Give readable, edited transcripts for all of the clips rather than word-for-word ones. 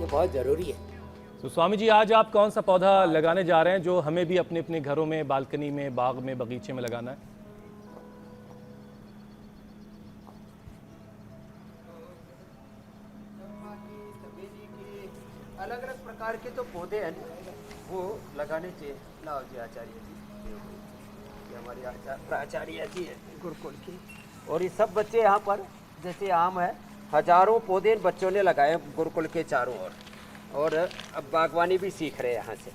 वो बहुत ज़रूरी है। तो स्वामी जी, आज आप कौन सा पौधा लगाने जा रहे हैं जो हमें भी अपने अपने घरों में, बालकनी में, बाग में, बगीचे में लगाना है? अलग अलग प्रकार के तो पौधे हैं वो लगाने चाहिए। लाओ जी आचार्य जी, ये हमारी प्राचार्य जी है गुरुकुल की। और ये सब बच्चे यहाँ पर, जैसे आम है, हजारों पौधे इन बच्चों ने लगाए गुरुकुल के चारों ओर। और अब बागवानी भी सीख रहे हैं यहाँ से।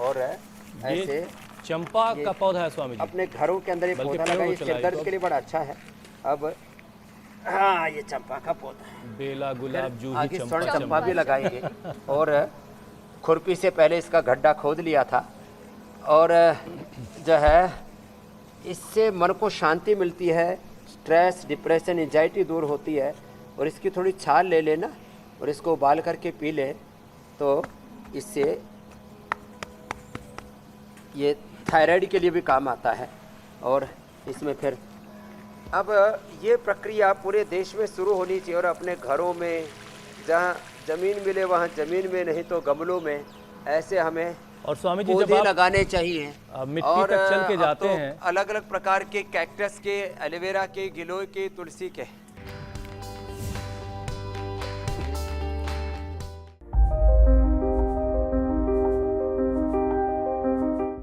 और ऐसे ये चंपा का पौधा है स्वामी जी, अपने घरों के अंदर ये बल्कि पौधा पेड़ लगाए, हो ये चला है सिरदर्द तो के लिए बड़ा अच्छा है। अब हाँ, ये चंपा का पौधा है। बेला, गुलाब, जूही, आगे चंपा, स्वर्ण चंपा चंपा। भी लगाएंगे। और खुरपी से पहले इसका गड्ढा खोद लिया था। और जो है, इससे मन को शांति मिलती है, स्ट्रेस, डिप्रेशन, एंजाइटी दूर होती है। और इसकी थोड़ी छाल ले लेना और इसको उबाल करके पी ले तो इससे ये थायराइड के लिए भी काम आता है। और इसमें फिर अब ये प्रक्रिया पूरे देश में शुरू होनी चाहिए। और अपने घरों में जहाँ ज़मीन मिले वहाँ ज़मीन में, नहीं तो गमलों में, ऐसे हमें और स्वामी जी, जब पौधे आप लगाने चाहिए। मिट्टी तक चल के अब जाते तो हैं, अलग अलग प्रकार के कैक्टस के, एलोवेरा के, गिलोय के, तुलसी के